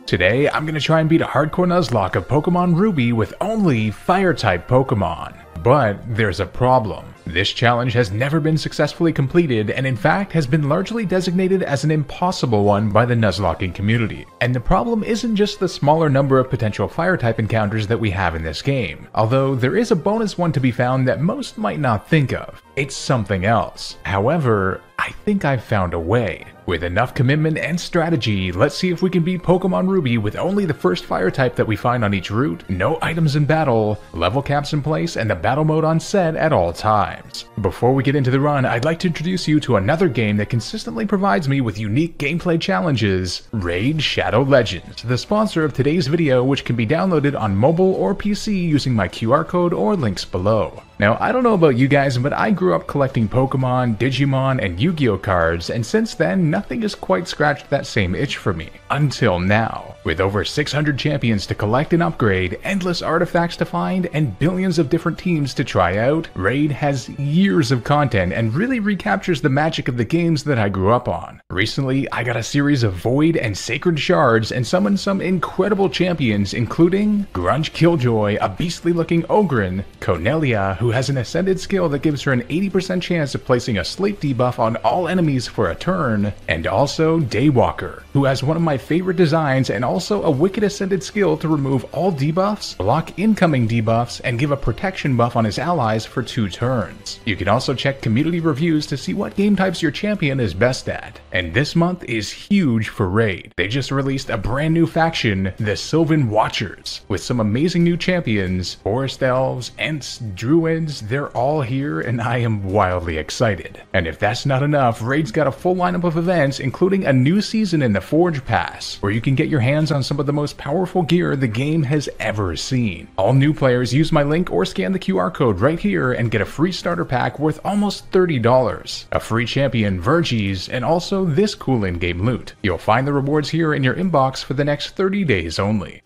Today, I'm gonna try and beat a hardcore Nuzlocke of Pokemon Ruby with only Fire-type Pokemon. But there's a problem. This challenge has never been successfully completed and in fact has been largely designated as an impossible one by the Nuzlocking community. And the problem isn't just the smaller number of potential Fire-type encounters that we have in this game, although there is a bonus one to be found that most might not think of. It's something else. However, I think I've found a way. With enough commitment and strategy, let's see if we can beat Pokemon Ruby with only the first fire type that we find on each route, no items in battle, level caps in place, and the battle mode on set at all times. Before we get into the run, I'd like to introduce you to another game that consistently provides me with unique gameplay challenges, Raid Shadow Legends, the sponsor of today's video, which can be downloaded on mobile or PC using my QR code or links below. Now, I don't know about you guys, but I grew up collecting Pokemon, Digimon, and Yu-Gi-Oh cards, and since then, nothing has quite scratched that same itch for me. Until now. With over 600 champions to collect and upgrade, endless artifacts to find, and billions of different teams to try out, Raid has years of content and really recaptures the magic of the games that I grew up on. Recently, I got a series of Void and Sacred Shards and summoned some incredible champions, including Grunge Killjoy, a beastly-looking Ogryn, Cornelia, who has an ascended skill that gives her an 80% chance of placing a sleep debuff on all enemies for a turn, and also Daywalker, who has one of my favorite designs and also a wicked ascended skill to remove all debuffs, block incoming debuffs, and give a protection buff on his allies for 2 turns. You can also check community reviews to see what game types your champion is best at. And this month is huge for Raid. They just released a brand new faction, the Sylvan Watchers, with some amazing new champions, Forest Elves, Ents, Druids. They're all here and I am wildly excited. And if that's not enough, Raid's got a full lineup of events, including a new season in the Forge Pass, where you can get your hands on some of the most powerful gear the game has ever seen. All new players use my link or scan the QR code right here and get a free starter pack worth almost $30, a free champion Virgies, and also this cool in-game loot. You'll find the rewards here in your inbox for the next 30 days only.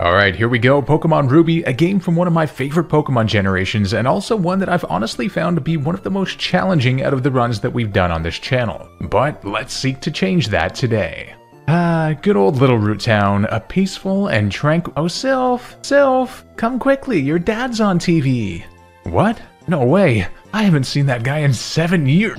Alright, here we go, Pokemon Ruby, a game from one of my favorite Pokemon generations, and also one that I've honestly found to be one of the most challenging out of the runs that we've done on this channel. But let's seek to change that today. Good old little root town, a peaceful and tranquil— Oh, Sylph, come quickly, your dad's on TV. What? No way, I haven't seen that guy in 7 years.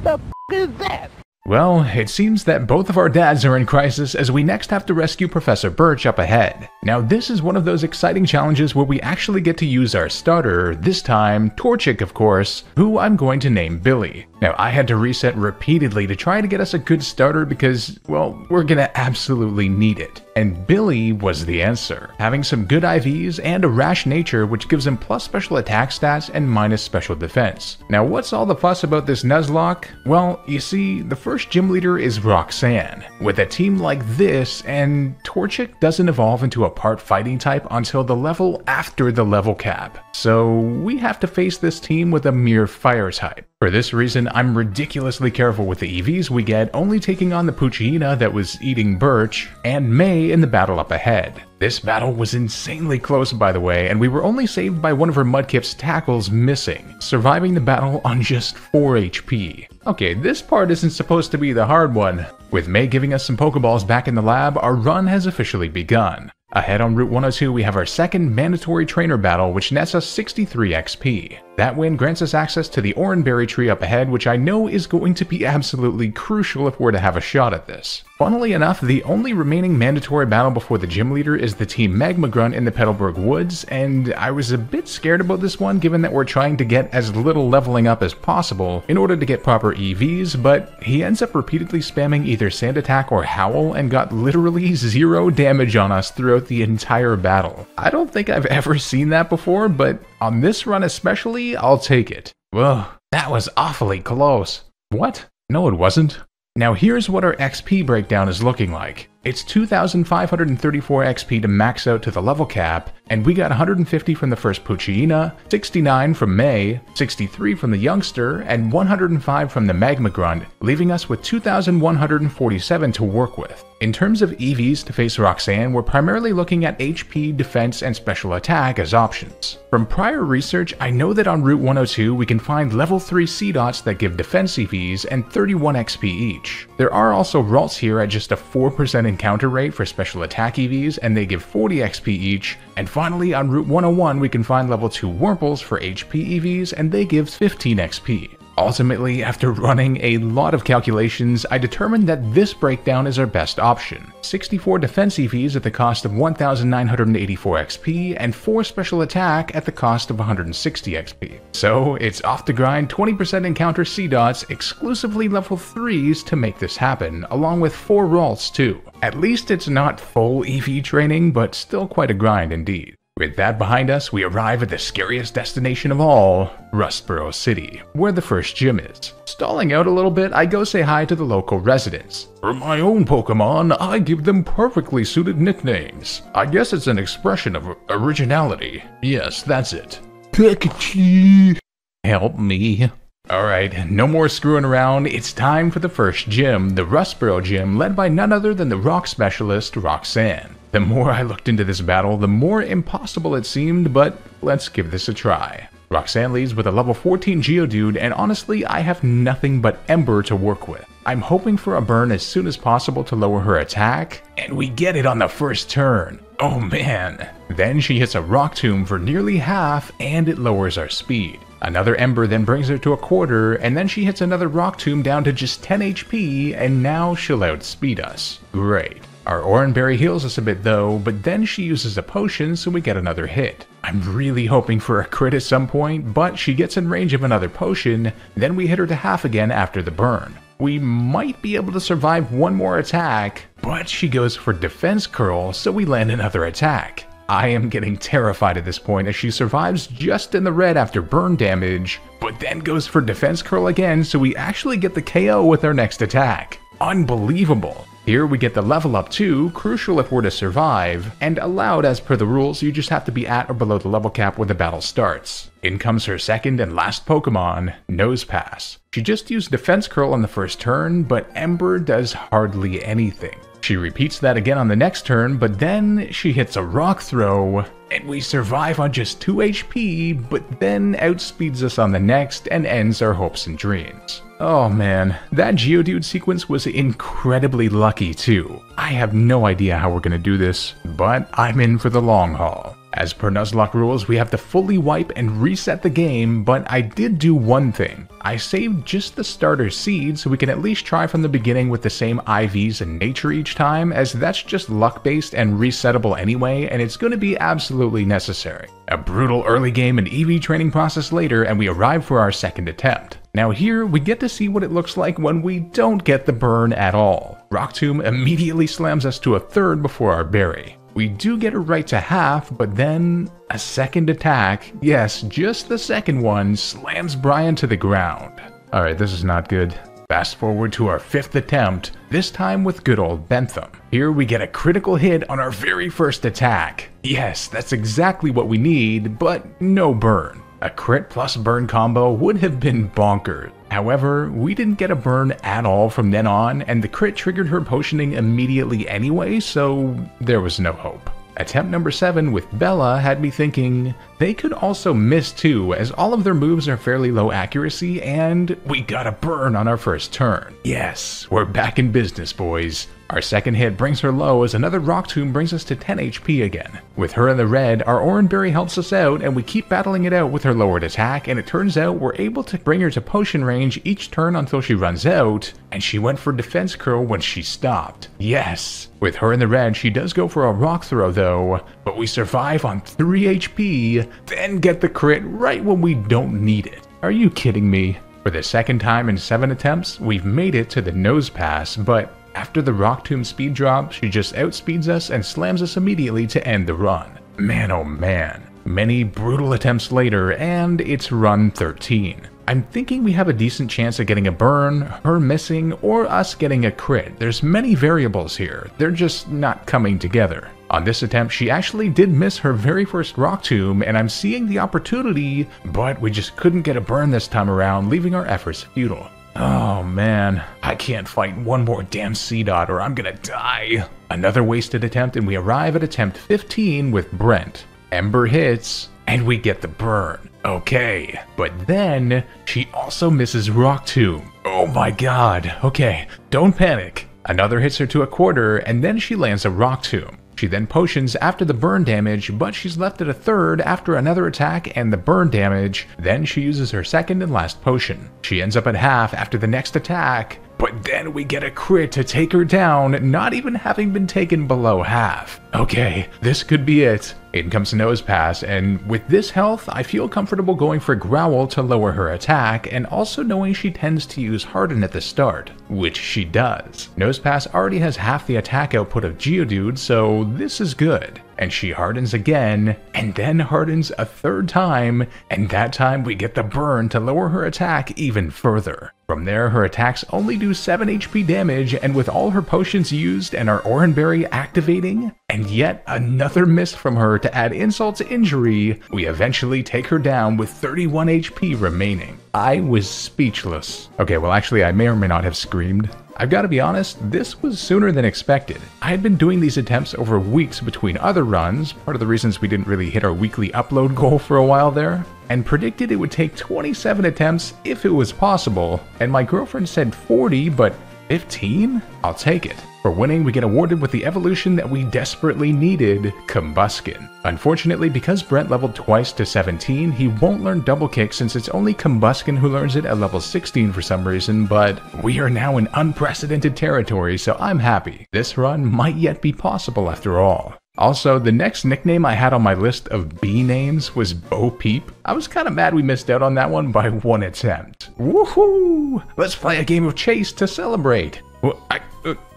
The f*** is that? Well, it seems that both of our dads are in crisis as we next have to rescue Professor Birch up ahead. Now this is one of those exciting challenges where we actually get to use our starter, this time Torchic of course, who I'm going to name Billy. Now I had to reset repeatedly to try to get us a good starter because, well, we're gonna absolutely need it. And Billy was the answer, having some good IVs and a rash nature which gives him plus special attack stats and minus special defense. Now what's all the fuss about this Nuzlocke? Well, you see, the first gym leader is Roxanne. With a team like this, and Torchic doesn't evolve into a part fighting type until the level after the level cap. So we have to face this team with a mere fire type. For this reason, I'm ridiculously careful with the EVs we get, only taking on the Poochyena that was eating Birch, and May in the battle up ahead. This battle was insanely close, by the way, and we were only saved by one of her Mudkip's tackles missing, surviving the battle on just 4 HP. Okay, this part isn't supposed to be the hard one. With May giving us some Pokeballs back in the lab, our run has officially begun. Ahead on Route 102, we have our second mandatory trainer battle, which nets us 63 XP. That win grants us access to the Oranberry tree up ahead, which I know is going to be absolutely crucial if we're to have a shot at this. Funnily enough, the only remaining mandatory battle before the gym leader is the Team Magmagrunt in the Petalburg Woods, and I was a bit scared about this one given that we're trying to get as little leveling up as possible in order to get proper EVs, but he ends up repeatedly spamming either Sand Attack or Howl and got literally 0 damage on us throughout the entire battle. I don't think I've ever seen that before, but on this run especially, I'll take it. Whoa, that was awfully close. What? No, it wasn't. Now here's what our XP breakdown is looking like. It's 2,534 XP to max out to the level cap, and we got 150 from the first Poochyena, 69 from May, 63 from the Youngster, and 105 from the Magma Grunt, leaving us with 2,147 to work with. In terms of EVs to face Roxanne, we're primarily looking at HP, defense, and special attack as options. From prior research, I know that on Route 102 we can find level 3 C-Dots that give defense EVs and 31 XP each. There are also Ralts here at just a 4% encounter rate for special attack EVs, and they give 40 XP each. And finally, on Route 101 we can find level 2 Wurmples for HP EVs, and they give 15 XP. Ultimately, after running a lot of calculations, I determined that this breakdown is our best option. 64 defense EVs at the cost of 1,984 XP, and 4 special attack at the cost of 160 XP. So it's off to grind 20% encounter C-Dots, exclusively level 3s to make this happen, along with 4 Ralts too. At least it's not full EV training, but still quite a grind indeed. With that behind us, we arrive at the scariest destination of all, Rustboro City, where the first gym is. Stalling out a little bit, I go say hi to the local residents. For my own Pokemon, I give them perfectly suited nicknames. I guess it's an expression of originality. Yes, that's it. Pikachu! Help me. Alright, no more screwing around, it's time for the first gym, the Rustboro gym, led by none other than the rock specialist, Roxanne. The more I looked into this battle, the more impossible it seemed, but let's give this a try. Roxanne leads with a level 14 Geodude, and honestly, I have nothing but Ember to work with. I'm hoping for a burn as soon as possible to lower her attack, and we get it on the first turn. Oh man. Then she hits a Rock Tomb for nearly half, and it lowers our speed. Another Ember then brings her to a quarter, and then she hits another Rock Tomb down to just 10 HP, and now she'll outspeed us. Great. Our Oranberry heals us a bit though, but then she uses a potion so we get another hit. I'm really hoping for a crit at some point, but she gets in range of another potion, then we hit her to half again after the burn. We might be able to survive one more attack, but she goes for Defense Curl, so we land another attack. I am getting terrified at this point as she survives just in the red after burn damage, but then goes for Defense Curl again, so we actually get the KO with our next attack. Unbelievable! Here we get the level up too, crucial if we're to survive, and allowed as per the rules, you just have to be at or below the level cap when the battle starts. In comes her second and last Pokemon, Nosepass. She just used Defense Curl on the first turn, but Ember does hardly anything. She repeats that again on the next turn, but then she hits a Rock Throw, and we survive on just 2 HP, but then outspeeds us on the next and ends our hopes and dreams. Oh man, that Geodude sequence was incredibly lucky too. I have no idea how we're gonna do this, but I'm in for the long haul. As per Nuzlocke rules, we have to fully wipe and reset the game, but I did do one thing. I saved just the starter seed so we can at least try from the beginning with the same IVs and nature each time, as that's just luck based and resettable anyway, and it's going to be absolutely necessary. A brutal early game and EV training process later, and we arrive for our second attempt. Now here, we get to see what it looks like when we don't get the burn at all. Rock Tomb immediately slams us to a third before our berry. We do get her right to half, but then a second attack, yes, just the second one, slams Brian to the ground. Alright, this is not good. Fast forward to our fifth attempt, this time with good old Bentham. Here we get a critical hit on our very first attack. Yes, that's exactly what we need, but no burn. A crit plus burn combo would have been bonkers. However, we didn't get a burn at all from then on, and the crit triggered her potioning immediately anyway, so there was no hope. Attempt number 7 with Bella had me thinking, they could also miss too, as all of their moves are fairly low accuracy, and we got a burn on our first turn. Yes, we're back in business, boys. Our second hit brings her low as another Rock Tomb brings us to 10 HP again. With her in the red, our Oranberry helps us out, and we keep battling it out with her lowered attack, and it turns out we're able to bring her to potion range each turn until she runs out, and she went for Defense Curl when she stopped. Yes! With her in the red, she does go for a Rock Throw though, but we survive on 3 HP, then get the crit right when we don't need it. Are you kidding me? For the second time in 7 attempts, we've made it to the Nosepass, but after the Rock Tomb speed drop, she just outspeeds us and slams us immediately to end the run. Man oh man. Many brutal attempts later, and it's run 13. I'm thinking we have a decent chance of getting a burn, her missing, or us getting a crit. There's many variables here, they're just not coming together. On this attempt, she actually did miss her very first rock tomb, and I'm seeing the opportunity, but we just couldn't get a burn this time around, leaving our efforts futile. Oh man, I can't fight one more damn C-Dot or I'm gonna die. Another wasted attempt, and we arrive at attempt 15 with Brent. Ember hits, and we get the burn. Okay, but then she also misses rock tomb. Oh my god. Okay, don't panic. Another hits her to a quarter, and then she lands a rock tomb. She then potions after the burn damage, but she's left at a third after another attack and the burn damage. Then she uses her second and last potion. She ends up at half after the next attack, but then we get a crit to take her down, not even having been taken below half. Okay, this could be it. In comes Nosepass, and with this health, I feel comfortable going for Growl to lower her attack, and also knowing she tends to use Harden at the start, which she does. Nosepass already has half the attack output of Geodude, so this is good. And she hardens again, and then hardens a third time, and that time we get the burn to lower her attack even further. From there, her attacks only do 7 HP damage, and with all her potions used and our Oranberry activating, and yet another miss from her to add insult to injury, we eventually take her down with 31 HP remaining. I was speechless. Okay, well actually I may or may not have screamed. I've got to be honest, this was sooner than expected. I had been doing these attempts over weeks between other runs, part of the reasons we didn't really hit our weekly upload goal for a while there, and predicted it would take 27 attempts if it was possible, and my girlfriend said 40, but 15? I'll take it. For winning, we get awarded with the evolution that we desperately needed, Combuskin. Unfortunately, because Brent leveled twice to 17, he won't learn Double Kick since it's only Combuskin who learns it at level 16 for some reason, but we are now in unprecedented territory, so I'm happy. This run might yet be possible after all. Also, the next nickname I had on my list of B names was Bo Peep. I was kinda mad we missed out on that one by one attempt. Woohoo! Let's play a game of Chase to celebrate.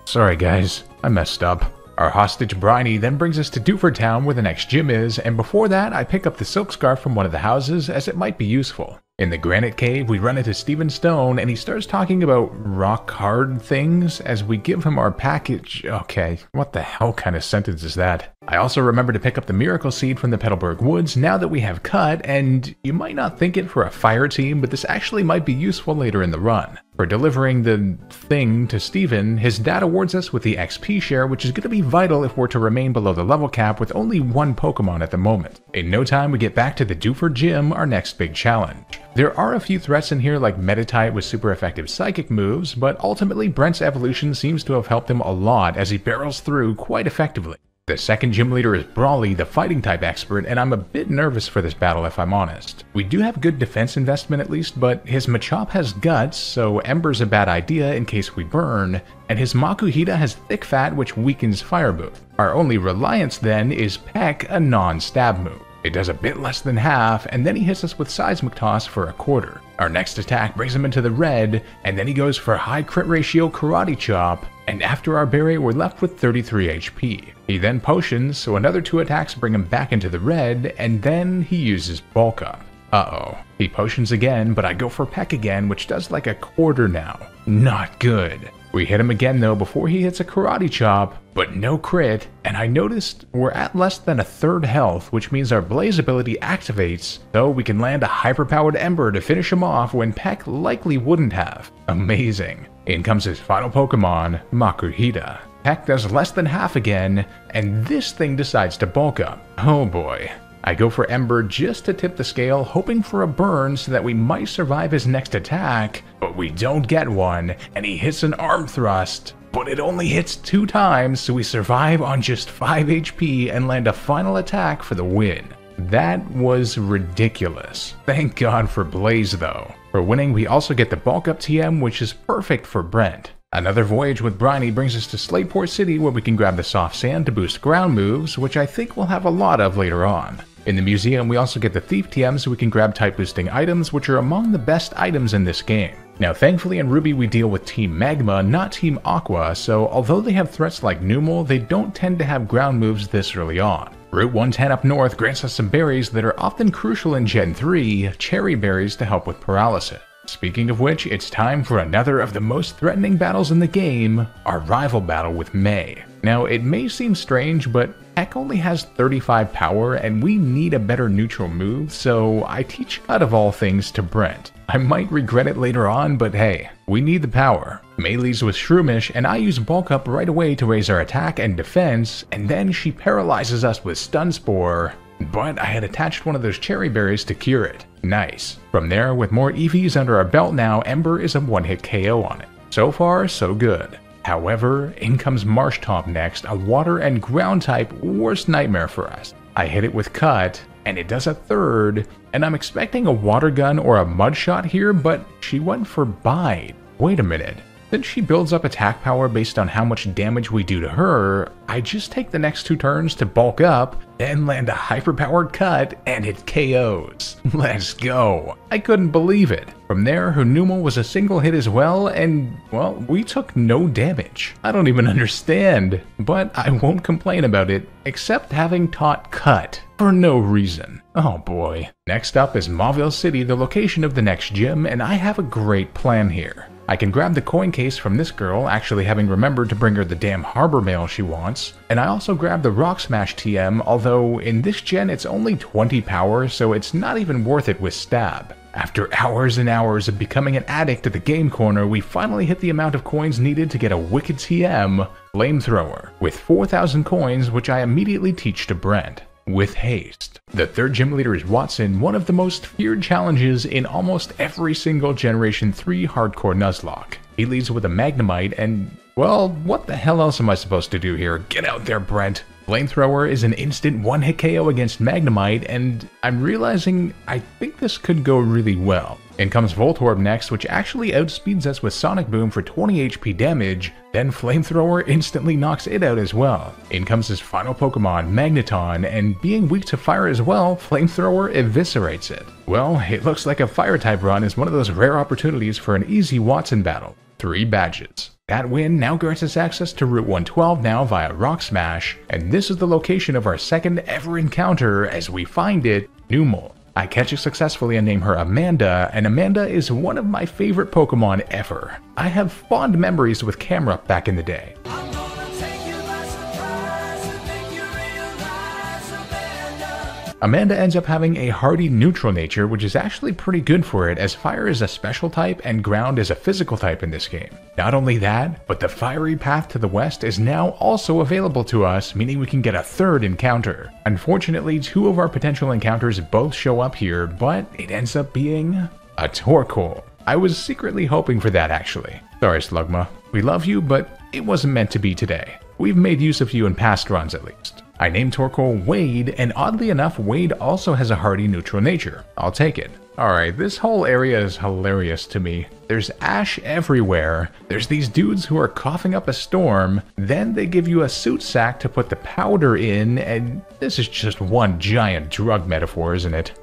Sorry guys, I messed up. Our hostage Briny then brings us to Doofer Town where the next gym is, and before that I pick up the silk scarf from one of the houses as it might be useful. In the Granite Cave, we run into Steven Stone and he starts talking about rock hard things as we give him our package. Okay, what the hell kind of sentence is that? I also remember to pick up the Miracle Seed from the Petalburg Woods now that we have cut, and you might not think it for a fire team, but this actually might be useful later in the run. For delivering the thing to Steven, his dad awards us with the XP share, which is going to be vital if we're to remain below the level cap with only one Pokemon at the moment. In no time, we get back to the Doofer Gym, our next big challenge. There are a few threats in here like Monotype with super effective psychic moves, but ultimately Brent's evolution seems to have helped him a lot as he barrels through quite effectively. The second gym leader is Brawly, the fighting type expert, and I'm a bit nervous for this battle if I'm honest. We do have good defense investment at least, but his Machop has guts, so Ember's a bad idea in case we burn, and his Makuhita has thick fat which weakens Fire Booth. Our only reliance then is Peck, a non-stab move. It does a bit less than half, and then he hits us with Seismic Toss for a quarter. Our next attack brings him into the red, and then he goes for high crit ratio Karate Chop, and after our berry we're left with 33 HP. He then potions, so another 2 attacks bring him back into the red, and then he uses Bulk Up. Uh-oh. He potions again, but I go for Peck again, which does like a quarter now. Not good. We hit him again though before he hits a Karate Chop, but no crit, and I noticed we're at less than a third health, which means our Blaze ability activates, so we can land a hyperpowered Ember to finish him off when Peck likely wouldn't have. Amazing. In comes his final Pokemon, Makuhita. Peck does less than half again, and this thing decides to bulk up. Oh boy. I go for Ember just to tip the scale, hoping for a burn so that we might survive his next attack, but we don't get one, and he hits an arm thrust, but it only hits 2 times, so we survive on just 5 HP and land a final attack for the win. That was ridiculous. Thank God for Blaze though. For winning, we also get the bulk up TM, which is perfect for Brent. Another voyage with Briny brings us to Slateport City where we can grab the soft sand to boost ground moves, which I think we'll have a lot of later on. In the museum, we also get the Thief TM so we can grab type boosting items, which are among the best items in this game. Now thankfully in Ruby we deal with Team Magma, not Team Aqua, so although they have threats like Numel, they don't tend to have ground moves this early on. Route 110 up north grants us some berries that are often crucial in Gen 3, cherry berries to help with paralysis. Speaking of which, it's time for another of the most threatening battles in the game, our rival battle with May. Now, it may seem strange, but Heck only has 35 power and we need a better neutral move, so I teach Cut of all things to Brent. I might regret it later on, but hey, we need the power. May leads with Shroomish, and I use Bulk Up right away to raise our attack and defense, and then she paralyzes us with Stun Spore. But I had attached one of those cherry berries to cure it. Nice. From there, with more EVs under our belt now, Ember is a one-hit KO on it. So far, so good. However, in comes Marshtomp next, a water and ground type worst nightmare for us. I hit it with Cut, and it does a third, and I'm expecting a water gun or a mud shot here, but she went for Bite. Wait a minute. Since she builds up attack power based on how much damage we do to her, I just take the next 2 turns to bulk up, then land a hyperpowered Cut, and it KOs. Let's go. I couldn't believe it. From there, her Numel was a single hit as well, and, well, we took no damage. I don't even understand, but I won't complain about it, except having taught Cut for no reason. Oh boy. Next up is Mauville City, the location of the next gym, and I have a great plan here. I can grab the coin case from this girl, actually having remembered to bring her the damn harbor mail she wants, and I also grab the Rock Smash TM, although in this gen it's only 20 power, so it's not even worth it with Stab. After hours and hours of becoming an addict at the game corner, we finally hit the amount of coins needed to get a wicked TM, Flamethrower, with 4,000 coins, which I immediately teach to Brent. With haste. The third gym leader is Watson, one of the most feared challenges in almost every single Generation 3 Hardcore Nuzlocke. He leads with a Magnemite and, well, what the hell else am I supposed to do here? Get out there, Brent! Flamethrower is an instant one-hit KO against Magnemite, and I'm realizing I think this could go really well. In comes Voltorb next, which actually outspeeds us with Sonic Boom for 20 HP damage, then Flamethrower instantly knocks it out as well. In comes his final Pokemon, Magneton, and being weak to fire as well, Flamethrower eviscerates it. Well, it looks like a Fire-type run is one of those rare opportunities for an easy Watson battle. 3 badges. That win now grants us access to Route 112 now via Rock Smash, and this is the location of our second ever encounter as we find it, Numel. I catch it successfully and name her Amanda, and Amanda is one of my favorite Pokemon ever. I have fond memories with Camerupt back in the day. Amanda ends up having a hardy neutral nature, which is actually pretty good for it as fire is a special type and ground is a physical type in this game. Not only that, but the fiery path to the west is now also available to us, meaning we can get a third encounter. Unfortunately, 2 of our potential encounters both show up here, but it ends up being a Torkoal. I was secretly hoping for that actually. Sorry Slugma, we love you, but it wasn't meant to be today. We've made use of you in past runs at least. I named Torkoal Wade, and oddly enough, Wade also has a hardy neutral nature. I'll take it. Alright, this whole area is hilarious to me. There's ash everywhere, there's these dudes who are coughing up a storm, then they give you a suit sack to put the powder in, and this is just one giant drug metaphor, isn't it?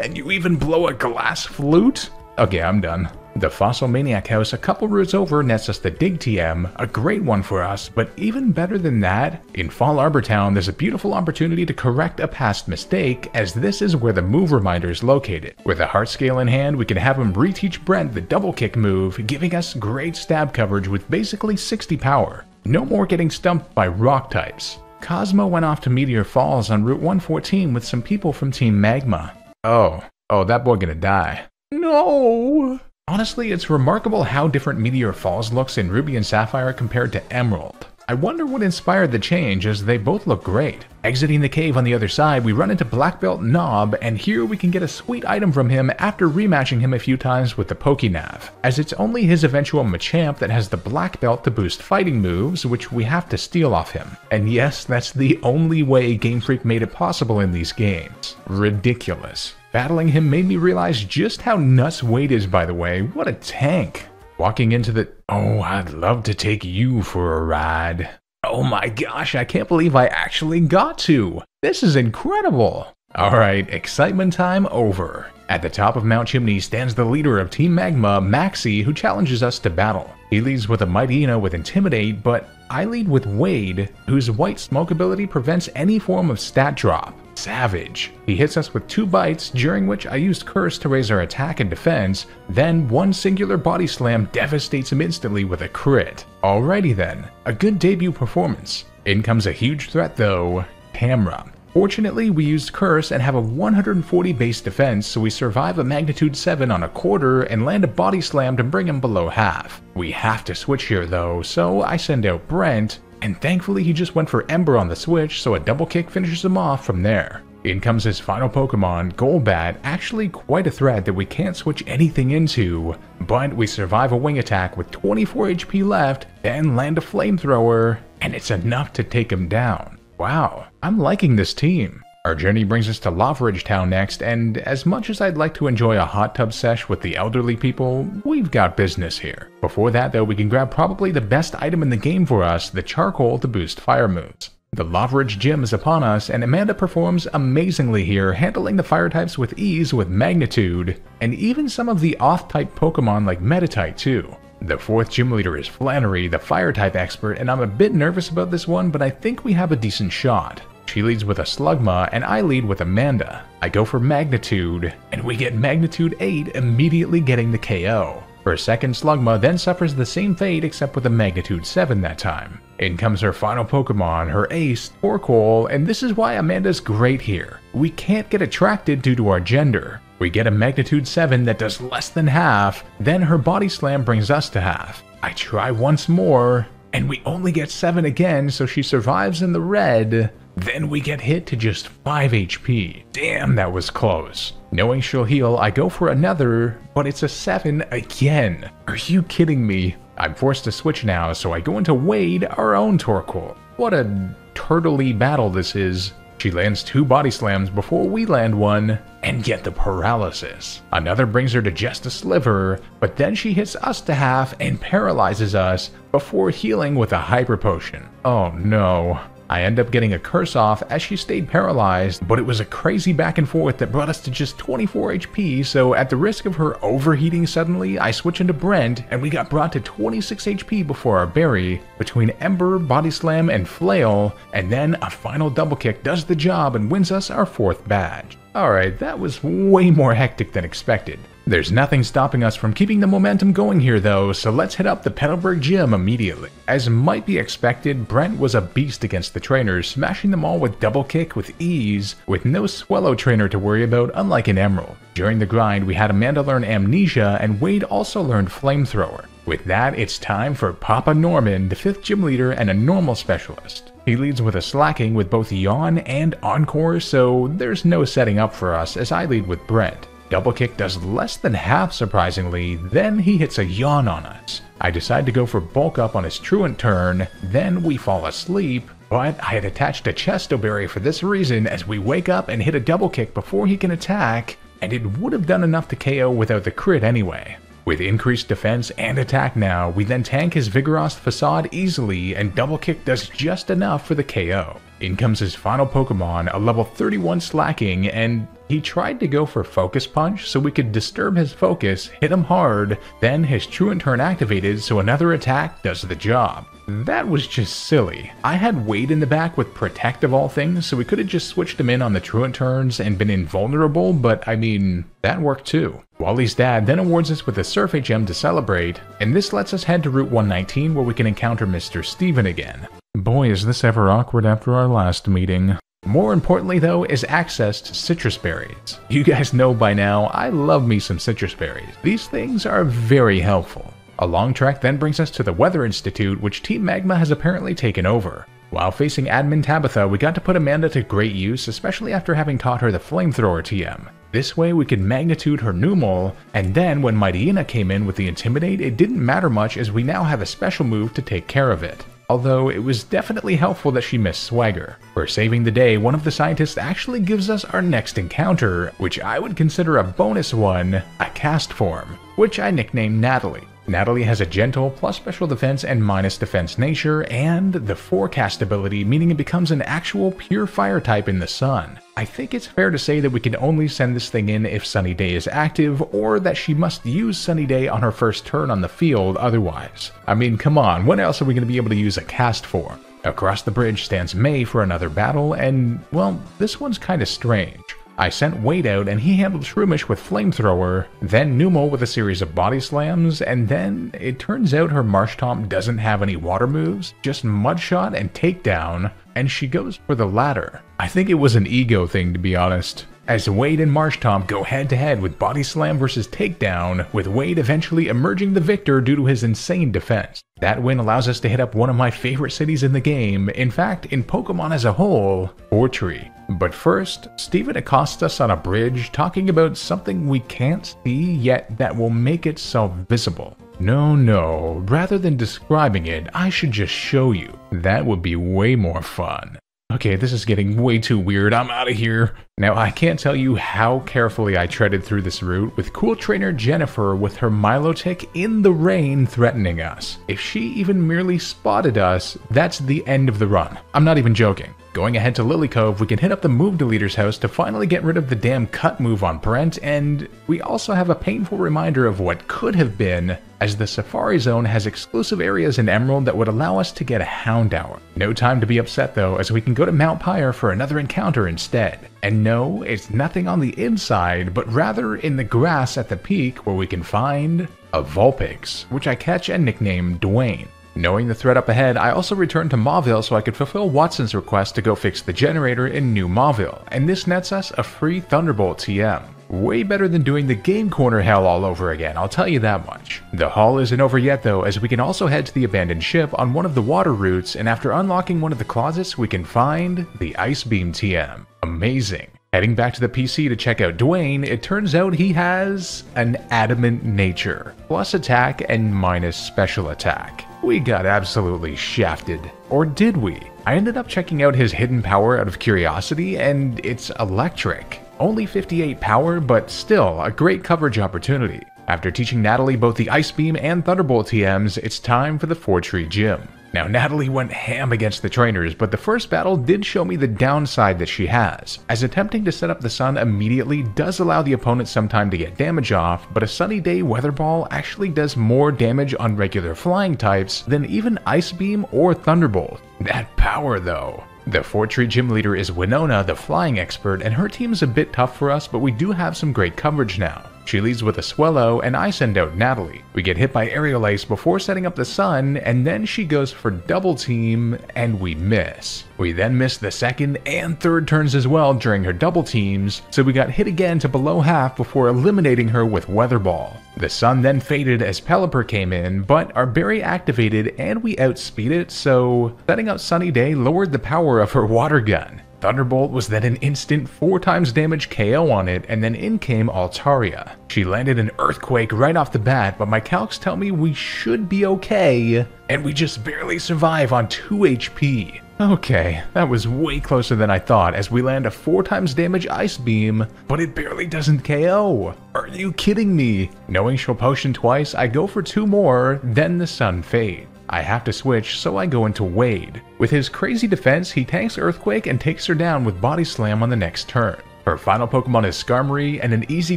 And you even blow a glass flute? Okay, I'm done. The Fossil Maniac house a couple routes over nets us the Dig TM, a great one for us, but even better than that, in Fall Arbor Town there's a beautiful opportunity to correct a past mistake, as this is where the move reminder is located. With a heart scale in hand, we can have him reteach Brent the double kick move, giving us great stab coverage with basically 60 power. No more getting stumped by rock types. Cosmo went off to Meteor Falls on Route 114 with some people from Team Magma. Oh, that boy gonna die. No! Honestly, it's remarkable how different Meteor Falls looks in Ruby and Sapphire compared to Emerald. I wonder what inspired the change, as they both look great. Exiting the cave on the other side, we run into Black Belt Knob, and here we can get a sweet item from him after rematching him a few times with the Pokénav, as it's only his eventual Machamp that has the Black Belt to boost fighting moves, which we have to steal off him. And yes, that's the only way Game Freak made it possible in these games. Ridiculous. Battling him made me realize just how nuts Wade is, by the way. What a tank. Walking into the... Oh, I'd love to take you for a ride. Oh my gosh, I can't believe I actually got to. This is incredible. Alright, excitement time over. At the top of Mount Chimney stands the leader of Team Magma, Maxie, who challenges us to battle. He leads with a Mightyena with Intimidate, but I lead with Wade, whose white smoke ability prevents any form of stat drop. Savage. He hits us with 2 bites, during which I used Curse to raise our attack and defense, then one singular body slam devastates him instantly with a crit. Alrighty then, a good debut performance. In comes a huge threat though, Camera. Fortunately, we used Curse and have a 140 base defense, so we survive a magnitude 7 on a quarter and land a body slam to bring him below half. We have to switch here though, so I send out Brent, and thankfully he just went for Ember on the switch, so a double kick finishes him off from there. In comes his final Pokemon, Golbat, actually quite a threat that we can't switch anything into, but we survive a wing attack with 24 HP left, then land a flamethrower, and it's enough to take him down. Wow, I'm liking this team. Our journey brings us to Lavaridge Town next, and as much as I'd like to enjoy a hot tub sesh with the elderly people, we've got business here. Before that though, we can grab probably the best item in the game for us, the charcoal to boost fire moves. The Lavaridge gym is upon us, and Amanda performs amazingly here, handling the fire types with ease with Magnitude, and even some of the off-type Pokemon like Monotype too. The 4th gym leader is Flannery, the fire-type expert, and I'm a bit nervous about this one, but I think we have a decent shot. She leads with a Slugma, and I lead with Amanda. I go for Magnitude, and we get Magnitude 8, immediately getting the KO. Her second Slugma then suffers the same fate except with a Magnitude 7 that time. In comes her final Pokemon, her ace, Torkoal, and this is why Amanda's great here. We can't get attracted due to our gender. We get a Magnitude 7 that does less than half, then her Body Slam brings us to half. I try once more, and we only get 7 again, so she survives in the red. Then we get hit to just 5 HP. Damn, that was close. Knowing she'll heal, I go for another, but it's a 7 again. Are you kidding me? I'm forced to switch now, so I go into Wade, our own Torkoal. What a turtley battle this is. She lands 2 body slams before we land one, and get the paralysis. Another brings her to just a sliver, but then she hits us to half and paralyzes us before healing with a hyper potion. Oh no. I end up getting a curse off as she stayed paralyzed, but it was a crazy back and forth that brought us to just 24 HP, so at the risk of her overheating suddenly, I switch into Brent, and we got brought to 26 HP before our berry. Between Ember, Body Slam, and Flail, and then a final double kick does the job and wins us our 4th badge. Alright, that was way more hectic than expected. There's nothing stopping us from keeping the momentum going here though, so let's hit up the Petalburg gym immediately. As might be expected, Brent was a beast against the trainers, smashing them all with double kick with ease, with no Swellow trainer to worry about unlike in Emerald. During the grind, we had Amanda learn Amnesia, and Wade also learned Flamethrower. With that, it's time for Papa Norman, the 5th gym leader and a normal specialist. He leads with a Slacking with both Yawn and Encore, so there's no setting up for us as I lead with Brent. Double kick does less than half surprisingly, then he hits a Yawn on us. I decide to go for bulk up on his Truant turn, then we fall asleep, but I had attached a Chesto Berry for this reason as we wake up and hit a double kick before he can attack, and it would have done enough to KO without the crit anyway. With increased defense and attack now, we then tank his Vigoroth Facade easily, and double kick does just enough for the KO. In comes his final Pokemon, a level 31 Slacking, and he tried to go for Focus Punch so we could disturb his focus, hit him hard, then his Truant turn activated so another attack does the job. That was just silly. I had Wade in the back with Protect of all things, so we could have just switched him in on the Truant turns and been invulnerable, but I mean, that worked too. Wally's dad then awards us with a Surf HM to celebrate, and this lets us head to Route 119 where we can encounter Mr. Steven again. Boy, is this ever awkward after our last meeting. More importantly though is access to citrus berries. You guys know by now, I love me some citrus berries. These things are very helpful. A long trek then brings us to the Weather Institute, which Team Magma has apparently taken over. While facing Admin Tabitha, we got to put Amanda to great use, especially after having taught her the Flamethrower TM. This way we could Magnitude her Numel, and then when Mightyena came in with the Intimidate, it didn't matter much as we now have a special move to take care of it. Although it was definitely helpful that she missed Swagger. For saving the day, one of the scientists actually gives us our next encounter, which I would consider a bonus one, a cast form, which I nicknamed Natalie. Natalie has a gentle plus special defense and minus defense nature, and the forecast ability, meaning it becomes an actual pure fire type in the sun. I think it's fair to say that we can only send this thing in if Sunny Day is active, or that she must use Sunny Day on her first turn on the field otherwise. I mean, come on, what else are we going to be able to use a cast for? Across the bridge stands May for another battle, and, well, this one's kinda strange. I sent Wade out and he handled Shroomish with Flamethrower, then Numel with a series of body slams, and then it turns out her Marshtomp doesn't have any water moves, just Mudshot and Takedown, and she goes for the latter. I think it was an ego thing, to be honest, as Wade and Marshtomp go head to head with Body Slam versus Takedown, with Wade eventually emerging the victor due to his insane defense. That win allows us to hit up one of my favorite cities in the game, in fact in Pokemon as a whole, Fortree. But first, Steven accosts us on a bridge talking about something we can't see yet that will make it so visible. No, rather than describing it, I should just show you. That would be way more fun. Okay, this is getting way too weird, I'm out of here. Now, I can't tell you how carefully I treaded through this route, with cool trainer Jennifer with her Milotic in the rain threatening us. If she even merely spotted us, that's the end of the run. I'm not even joking. Going ahead to Lily Cove, we can hit up the Move Deleter's house to finally get rid of the damn cut move on Brent, and we also have a painful reminder of what could have been, as the Safari Zone has exclusive areas in Emerald that would allow us to get a Houndour. No time to be upset though, as we can go to Mount Pyre for another encounter instead. And no, it's nothing on the inside, but rather in the grass at the peak where we can find a Vulpix, which I catch and nickname Dwayne. Knowing the threat up ahead, I also returned to Mauville so I could fulfill Watson's request to go fix the generator in New Mauville, and this nets us a free Thunderbolt TM. Way better than doing the game corner hell all over again, I'll tell you that much. The haul isn't over yet though, as we can also head to the abandoned ship on one of the water routes, and after unlocking one of the closets we can find the Ice Beam TM. Amazing. Heading back to the PC to check out Dwayne, it turns out he has an adamant nature, plus attack and minus special attack. We got absolutely shafted. Or did we? I ended up checking out his hidden power out of curiosity, and it's electric. Only 58 power, but still a great coverage opportunity. After teaching Natalie both the Ice Beam and Thunderbolt TMs, it's time for the Fortree Gym. Now, Natalie went ham against the trainers, but the first battle did show me the downside that she has, as attempting to set up the sun immediately does allow the opponent some time to get damage off, but a Sunny Day Weather Ball actually does more damage on regular flying types than even Ice Beam or Thunderbolt. That power though. The Fortree gym leader is Winona, the flying expert, and her team is a bit tough for us, but we do have some great coverage now. She leads with a Swellow, and I send out Natalie. We get hit by Aerial Ace before setting up the sun, and then she goes for double team, and we miss. We then miss the second and third turns as well during her double teams, so we got hit again to below half before eliminating her with Weather Ball. The sun then faded as Pelipper came in, but our berry activated and we outspeed it, so setting up Sunny Day lowered the power of her water gun. Thunderbolt was then an instant 4 times damage KO on it, and then in came Altaria. She landed an Earthquake right off the bat, but my calcs tell me we should be okay, and we just barely survive on 2 HP. Okay, that was way closer than I thought, as we land a 4 times damage Ice Beam, but it barely doesn't KO. Are you kidding me? Knowing she'll potion twice, I go for 2 more, then the sun fades. I have to switch, so I go into Wade. With his crazy defense, he tanks Earthquake and takes her down with Body Slam on the next turn. Her final Pokemon is Skarmory, and an easy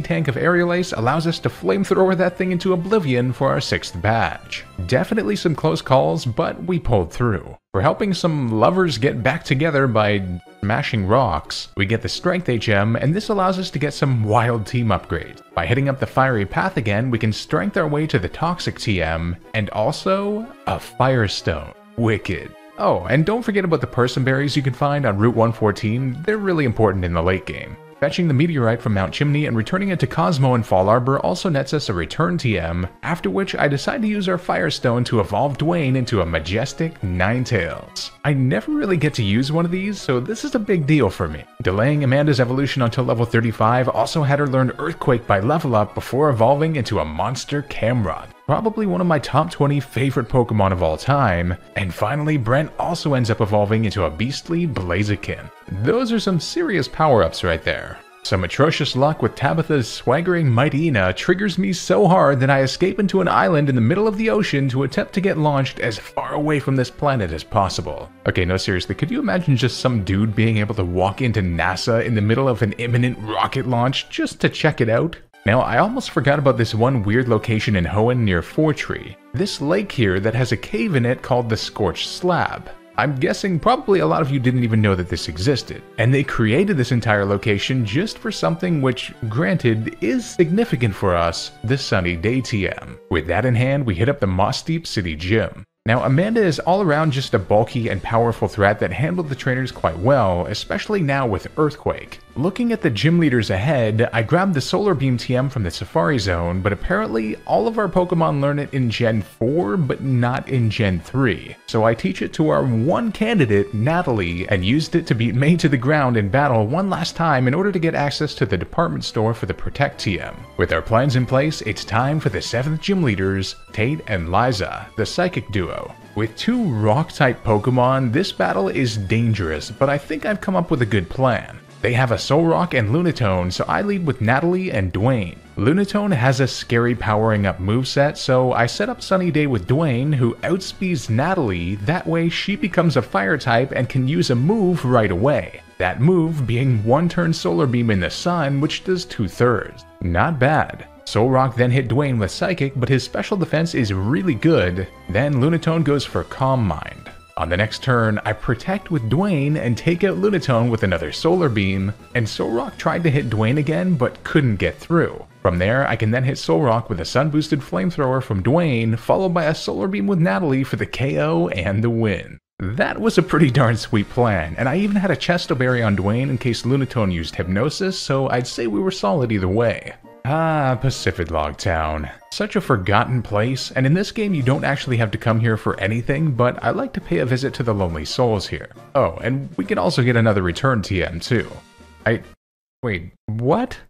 tank of Aerial Ace allows us to Flamethrower that thing into oblivion for our 6th badge. Definitely some close calls, but we pulled through. For helping some lovers get back together by smashing rocks, we get the Strength HM, and this allows us to get some wild team upgrades. By hitting up the Fiery Path again, we can strength our way to the Toxic TM, and also a Firestone. Wicked. Oh, and don't forget about the Person Berries you can find on Route 114, they're really important in the late game. Fetching the Meteorite from Mount Chimney and returning it to Cosmo and Fall Arbor also nets us a return TM, after which I decide to use our Firestone to evolve Dwayne into a majestic Ninetales. I never really get to use one of these, so this is a big deal for me. Delaying Amanda's evolution until level 35 also had her learn Earthquake by level up before evolving into a monster Camrod. Probably one of my top 20 favorite Pokemon of all time. And finally, Brent also ends up evolving into a beastly Blaziken. Those are some serious power-ups right there. Some atrocious luck with Tabitha's swaggering Mightyena triggers me so hard that I escape into an island in the middle of the ocean to attempt to get launched as far away from this planet as possible. Okay, no, seriously, could you imagine just some dude being able to walk into NASA in the middle of an imminent rocket launch just to check it out? Now, I almost forgot about this one weird location in Hoenn near Fortree. This lake here that has a cave in it called the Scorched Slab. I'm guessing probably a lot of you didn't even know that this existed, and they created this entire location just for something which, granted, is significant for us, the Sunny Day TM. With that in hand, we hit up the Moss Deep City Gym. Now, Amanda is all around just a bulky and powerful threat that handled the trainers quite well, especially now with Earthquake. Looking at the gym leaders ahead, I grabbed the Solar Beam TM from the Safari Zone, but apparently all of our Pokemon learn it in Gen 4, but not in Gen 3. So I teach it to our one candidate, Natalie, and used it to beat May to the ground in battle one last time in order to get access to the department store for the Protect TM. With our plans in place, it's time for the 7th gym leaders, Tate and Liza, the Psychic duo. With 2 Rock-type Pokemon, this battle is dangerous, but I think I've come up with a good plan. They have a Solrock and Lunatone, so I lead with Natalie and Dwayne. Lunatone has a scary powering up moveset, so I set up Sunny Day with Dwayne, who outspeeds Natalie, that way she becomes a fire type and can use a move right away. That move being 1-turn Solar Beam in the sun, which does 2/3. Not bad. Solrock then hit Dwayne with Psychic, but his special defense is really good. Then Lunatone goes for Calm Mind. On the next turn, I protect with Dwayne and take out Lunatone with another Solar Beam, and Solrock tried to hit Dwayne again but couldn't get through. From there, I can then hit Solrock with a Sun-boosted Flamethrower from Dwayne, followed by a Solar Beam with Natalie for the KO and the win. That was a pretty darn sweet plan, and I even had a Chesto Berry on Dwayne in case Lunatone used Hypnosis, so I'd say we were solid either way. Ah, Pacific Log Town. Such a forgotten place, and in this game you don't actually have to come here for anything, but I like to pay a visit to the Lonely Souls here. Oh, and we can also get another return TM too. Wait, what?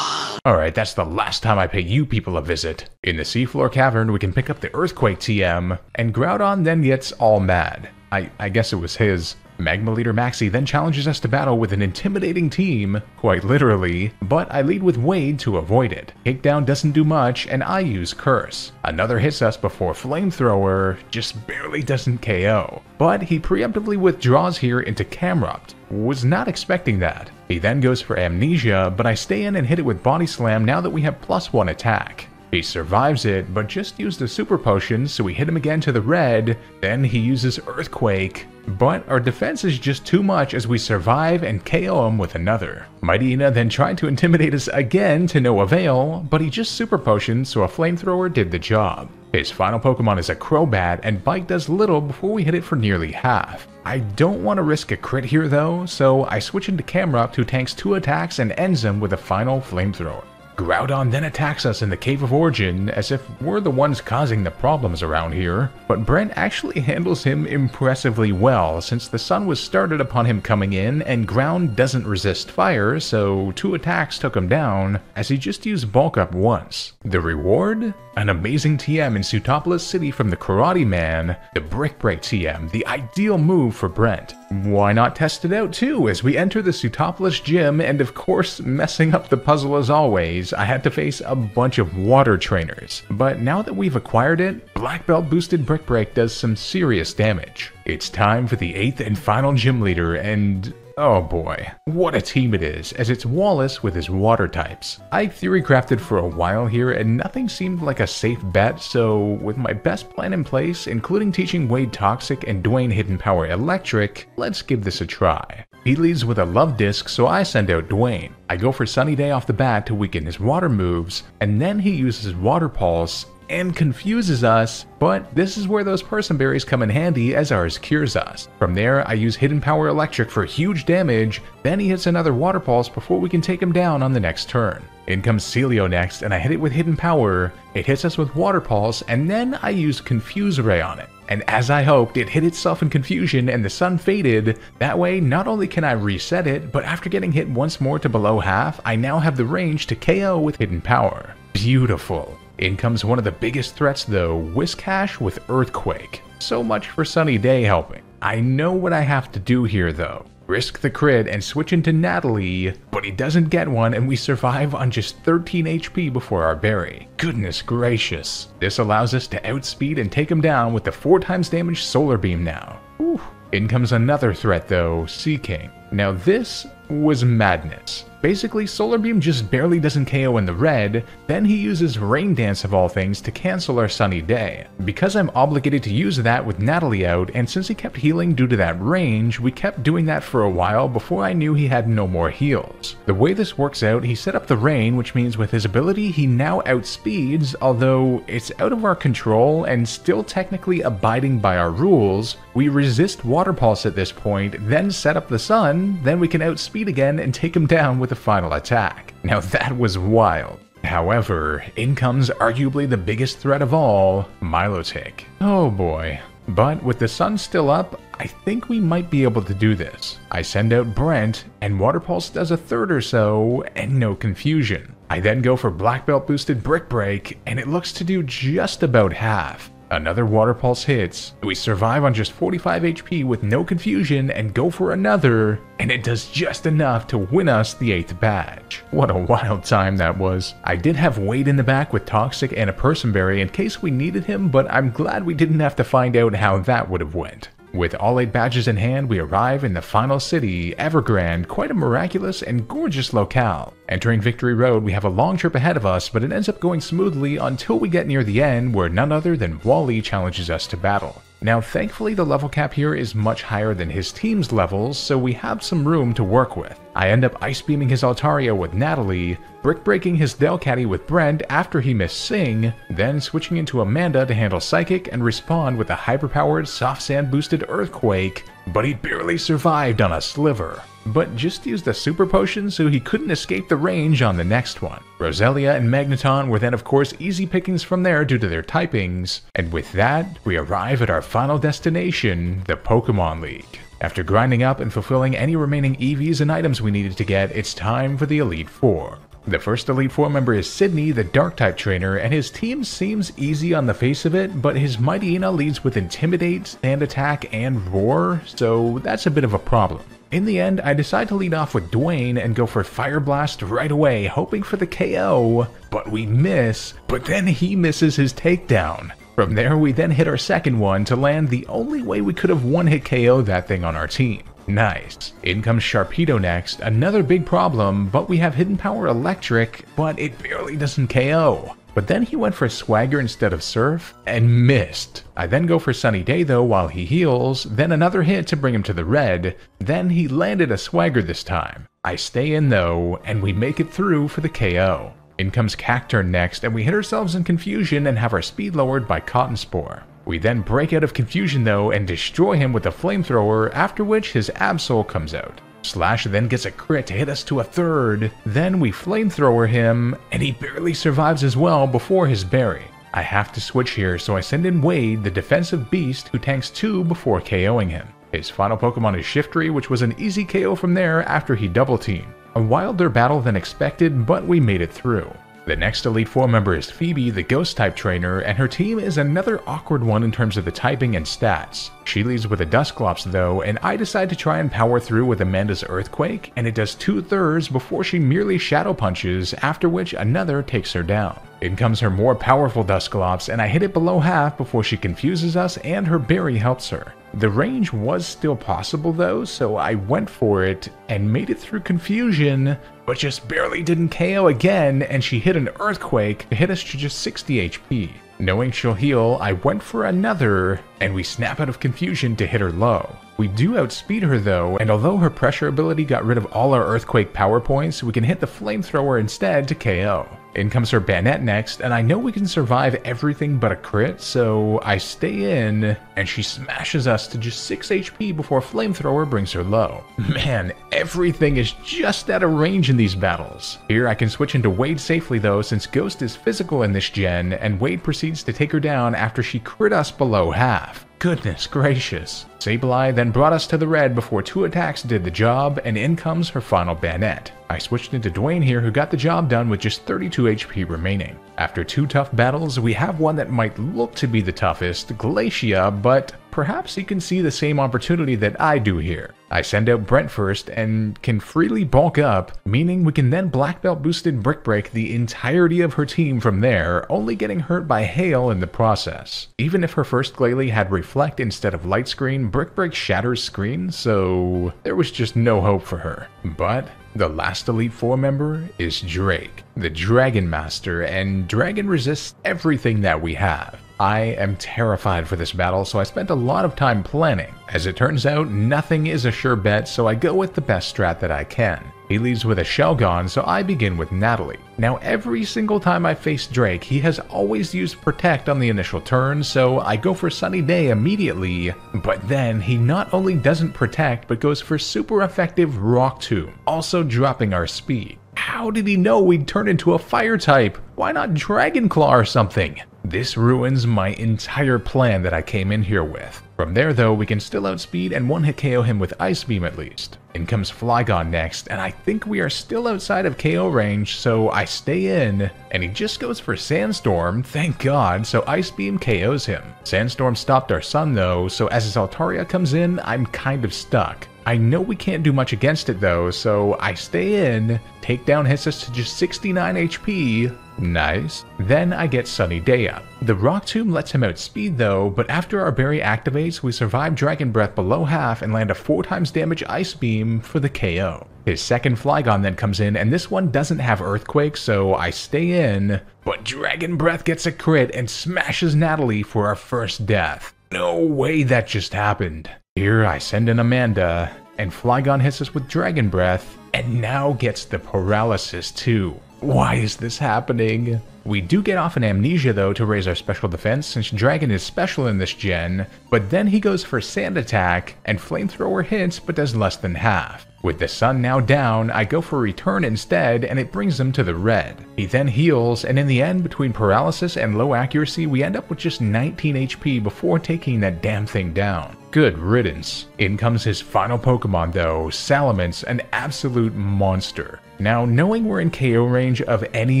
Alright, that's the last time I pay you people a visit. In the Seafloor Cavern we can pick up the Earthquake TM, and Groudon then gets all mad. I guess it was his. Magma Leader Maxie then challenges us to battle with an intimidating team, quite literally, but I lead with Wade to avoid it. Takedown doesn't do much, and I use Curse. Another hits us before Flamethrower just barely doesn't KO, but he preemptively withdraws here into Camerupt. Was not expecting that. He then goes for Amnesia, but I stay in and hit it with Body Slam now that we have +1 attack. He survives it, but just used a Super Potion, so we hit him again to the red, then he uses Earthquake. But our defense is just too much as we survive and KO him with another. Mightyena then tried to intimidate us again to no avail, but he just Super Potioned, so a Flamethrower did the job. His final Pokemon is a Crobat, and Bite does little before we hit it for nearly half. I don't want to risk a crit here though, so I switch into Camerupt, who tanks 2 attacks and ends him with a final Flamethrower. Groudon then attacks us in the Cave of Origin as if we're the ones causing the problems around here, but Brent actually handles him impressively well since the sun was started upon him coming in and ground doesn't resist fire, so 2 attacks took him down as he just used Bulk Up once. The reward? An amazing TM in Sootopolis City from the Karate Man, the Brick Break TM, the ideal move for Brent. Why not test it out too as we enter the Sootopolis gym, and of course messing up the puzzle as always, I had to face a bunch of water trainers. But now that we've acquired it, Black Belt boosted Brick Break does some serious damage. It's time for the 8th and final gym leader, and oh boy, what a team it is, as it's Wallace with his water types. I theory crafted for a while here and nothing seemed like a safe bet, so with my best plan in place, including teaching Wade Toxic and Dwayne Hidden Power Electric, let's give this a try. He leads with a Love Disc, so I send out Dwayne. I go for Sunny Day off the bat to weaken his water moves, and then he uses Water Pulse and confuses us, but this is where those Person Berries come in handy as ours cures us. From there, I use Hidden Power Electric for huge damage, then he hits another Water Pulse before we can take him down on the next turn. In comes Celio next, and I hit it with Hidden Power, it hits us with Water Pulse, and then I use Confuse Ray on it. And as I hoped, it hit itself in confusion and the sun faded. That way, not only can I reset it, but after getting hit once more to below half, I now have the range to KO with Hidden Power. Beautiful. In comes one of the biggest threats though, Whiscash with Earthquake. So much for Sunny Day helping. I know what I have to do here though. risk the crit and switch into Natalie, but he doesn't get one and we survive on just 13 HP before our berry. Goodness gracious. This allows us to outspeed and take him down with the 4 times damage Solar Beam now. Whew. In comes another threat though, Sea King. Now this was madness. Basically, Solar Beam just barely doesn't KO in the red, then he uses Rain Dance of all things to cancel our sunny day. Because I'm obligated to use that with Natalie out, and since he kept healing due to that range, we kept doing that for a while before I knew he had no more heals. The way this works out, he set up the rain, which means with his ability he now outspeeds, although it's out of our control and still technically abiding by our rules. We resist Water Pulse at this point, then set up the sun, then we can outspeed again and take him down with a final attack. Now that was wild. However, in comes arguably the biggest threat of all, Milotic. Oh boy. But with the sun still up, I think we might be able to do this. I send out Brent, and Water Pulse does a third or so, and no confusion. I then go for Black Belt boosted Brick Break, and it looks to do just about half. Another Water Pulse hits, we survive on just 45 HP with no confusion and go for another, and it does just enough to win us the 8th badge. What a wild time that was. I did have Wade in the back with Toxic and a Personberry in case we needed him, but I'm glad we didn't have to find out how that would have went. With all 8 badges in hand, we arrive in the final city, Evergrande, quite a miraculous and gorgeous locale. Entering Victory Road, we have a long trip ahead of us, but it ends up going smoothly until we get near the end, where none other than Wally challenges us to battle. Now thankfully the level cap here is much higher than his team's levels, so we have some room to work with. I end up Ice Beaming his Altaria with Natalie, Brick Breaking his Delcatty with Brent after he missed Sing, then switching into Amanda to handle Psychic and respond with a hyperpowered Soft Sand boosted Earthquake, but he barely survived on a sliver. But just used a super potion so he couldn't escape the range on the next one. Roselia and Magneton were then of course easy pickings from there due to their typings, and with that, we arrive at our final destination, the Pokemon League. After grinding up and fulfilling any remaining EVs and items we needed to get, it's time for the Elite Four. The first Elite Four member is Sydney, the Dark-type trainer, and his team seems easy on the face of it, but his Mightyena leads with Intimidate, Stand Attack, and Roar, so that's a bit of a problem. In the end, I decide to lead off with Dwayne and go for Fire Blast right away, hoping for the KO, but we miss, but then he misses his takedown. From there, we then hit our second one to land the only way we could have one-hit KO'd that thing on our team. Nice. In comes Sharpedo next, another big problem, but we have Hidden Power Electric, but it barely doesn't KO. But then he went for Swagger instead of Surf, and missed. I then go for Sunny Day though while he heals, then another hit to bring him to the red, then he landed a Swagger this time. I stay in though, and we make it through for the KO. In comes Cacturne next, and we hit ourselves in confusion and have our speed lowered by Cotton Spore. We then break out of confusion though and destroy him with a flamethrower, after which his Absol comes out. Slash then gets a crit to hit us to a third, then we flamethrower him, and he barely survives as well before his berry. I have to switch here, so I send in Wade, the defensive beast, who tanks 2 before KOing him. His final Pokemon is Shiftry, which was an easy KO from there after he double teamed. A wilder battle than expected, but we made it through. The next Elite Four member is Phoebe, the Ghost-type trainer, and her team is another awkward one in terms of the typing and stats. She leads with a Dusclops though, and I decide to try and power through with Amanda's Earthquake, and it does 2/3 before she merely Shadow Punches, after which another takes her down. In comes her more powerful Dusclops, and I hit it below half before she confuses us and her berry helps her. The range was still possible though, so I went for it and made it through confusion, but just barely didn't KO again, and she hit an Earthquake to hit us to just 60 HP. Knowing she'll heal, I went for another, and we snap out of confusion to hit her low. We do outspeed her though, and although her pressure ability got rid of all our Earthquake power points, we can hit the Flamethrower instead to KO. In comes her Banette next, and I know we can survive everything but a crit, so I stay in, and she smashes us to just 6 HP before Flamethrower brings her low. Man, everything is just out of range in these battles. Here I can switch into Wade safely though, since Ghost is physical in this gen, and Wade proceeds to take her down after she crit us below half. Goodness gracious. Sableye then brought us to the red before 2 attacks did the job, and in comes her final Banette. I switched into Dwayne here, who got the job done with just 32 HP remaining. After 2 tough battles, we have one that might look to be the toughest, Glacia, but perhaps he can see the same opportunity that I do here. I send out Brent first and can freely bulk up, meaning we can then black belt boosted Brick Break the entirety of her team from there, only getting hurt by hail in the process. Even if her first Glalie had Reflect instead of Light Screen, Brick Break shatters screen, so there was just no hope for her. But the last Elite Four member is Drake, the Dragon Master, and Dragon resists everything that we have. I am terrified for this battle, so I spent a lot of time planning. As it turns out, nothing is a sure bet, so I go with the best strat that I can. He leads with a Shelgon, so I begin with Natalie. Now every single time I face Drake, he has always used Protect on the initial turn, so I go for Sunny Day immediately, but then he not only doesn't Protect, but goes for super effective Rock Tomb, also dropping our speed. How did he know we'd turn into a fire type? Why not Dragon Claw or something? This ruins my entire plan that I came in here with. From there though, we can still outspeed and one-hit KO him with Ice Beam at least. In comes Flygon next, and I think we are still outside of KO range, so I stay in, and he just goes for Sandstorm, thank God, so Ice Beam KOs him. Sandstorm stopped our Sun though, so as his Altaria comes in, I'm kind of stuck. I know we can't do much against it though, so I stay in, take down Hissus to just 69 HP, nice. Then I get Sunny Day up. The Rock Tomb lets him outspeed though, but after our berry activates, we survive Dragon Breath below half and land a 4x damage Ice Beam for the KO. His second Flygon then comes in, and this one doesn't have Earthquake, so I stay in, but Dragon Breath gets a crit and smashes Natalie for our first death. No way that just happened. Here I send in Amanda, and Flygon hits us with Dragon Breath, and now gets the paralysis too. Why is this happening? We do get off an Amnesia though to raise our special defense since Dragon is special in this gen, but then he goes for Sand Attack, and Flamethrower hits but does less than half. With the Sun now down, I go for Return instead, and it brings him to the red. He then heals, and in the end, between paralysis and low accuracy, we end up with just 19 HP before taking that damn thing down. Good riddance. In comes his final Pokemon though, Salamence, an absolute monster. Now, knowing we're in KO range of any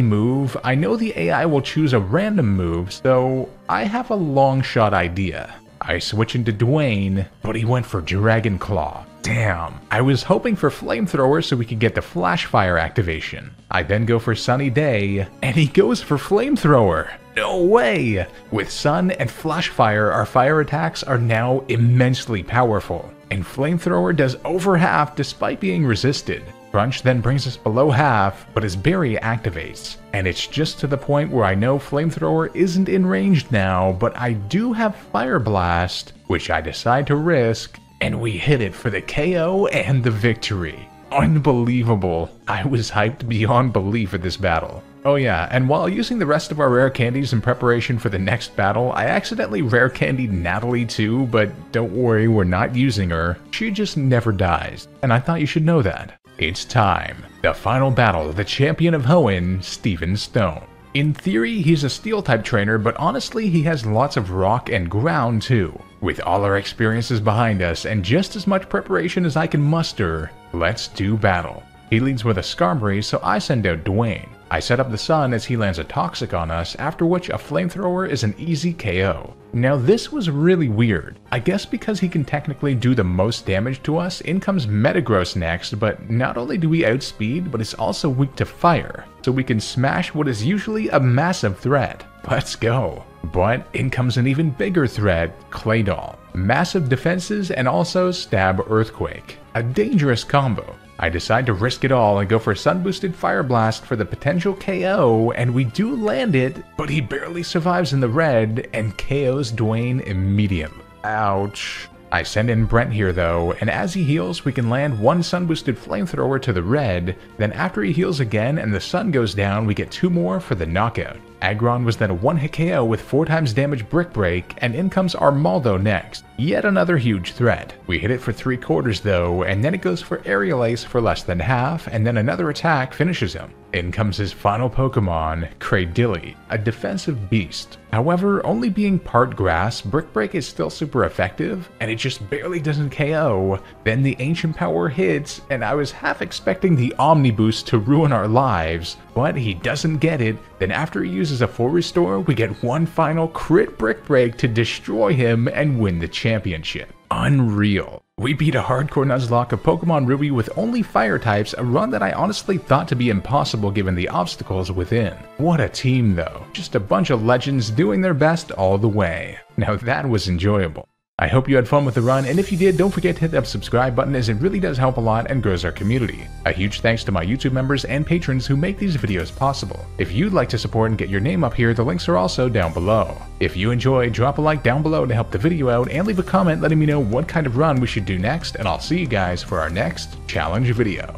move, I know the AI will choose a random move, so I have a long shot idea. I switch into Dwayne, but he went for Dragon Claw. Damn, I was hoping for Flamethrower so we could get the Flash Fire activation. I then go for Sunny Day, and he goes for Flamethrower. No way! With Sun and Flash Fire, our fire attacks are now immensely powerful, and Flamethrower does over half despite being resisted. Crunch then brings us below half, but his berry activates, and it's just to the point where I know Flamethrower isn't in range now, but I do have Fire Blast, which I decide to risk, and we hit it for the KO and the victory. Unbelievable. I was hyped beyond belief at this battle. Oh yeah, and while using the rest of our rare candies in preparation for the next battle, I accidentally rare candied Natalie too, but don't worry, we're not using her. She just never dies, and I thought you should know that. It's time. The final battle of the champion of Hoenn, Steven Stone. In theory, he's a Steel-type trainer, but honestly, he has lots of rock and ground too. With all our experiences behind us and just as much preparation as I can muster, let's do battle. He leads with a Skarmory, so I send out Dwayne. I set up the Sun as he lands a Toxic on us, after which a Flamethrower is an easy KO. Now this was really weird. I guess because he can technically do the most damage to us, in comes Metagross next, but not only do we outspeed, but it's also weak to fire, so we can smash what is usually a massive threat. Let's go. But in comes an even bigger threat, Claydol. Massive defenses and also Stab Earthquake. A dangerous combo. I decide to risk it all and go for Sun-boosted Fire Blast for the potential KO, and we do land it, but he barely survives in the red and KOs Dwayne immediately. Ouch. I send in Brent here though, and as he heals we can land one Sun-boosted Flamethrower to the red, then after he heals again and the Sun goes down we get 2 more for the knockout. Aggron was then a one-hit KO with 4x damage Brick Break, and in comes Armaldo next. Yet another huge threat. We hit it for 3/4 though, and then it goes for Aerial Ace for less than half, and then another attack finishes him. In comes his final Pokemon, Cradilly, a defensive beast. However, only being part grass, Brick Break is still super effective, and it just barely doesn't KO. Then the Ancient Power hits, and I was half expecting the Omni Boost to ruin our lives, but he doesn't get it. Then after he uses uses a full restore, we get one final crit brick break to destroy him and win the championship. Unreal. We beat a hardcore Nuzlocke of Pokemon Ruby with only fire types, a run that I honestly thought to be impossible given the obstacles within. What a team though. Just a bunch of legends doing their best all the way. Now that was enjoyable. I hope you had fun with the run, and if you did, don't forget to hit that subscribe button as it really does help a lot and grows our community. A huge thanks to my YouTube members and patrons who make these videos possible. If you'd like to support and get your name up here, the links are also down below. If you enjoyed, drop a like down below to help the video out, and leave a comment letting me know what kind of run we should do next, and I'll see you guys for our next challenge video.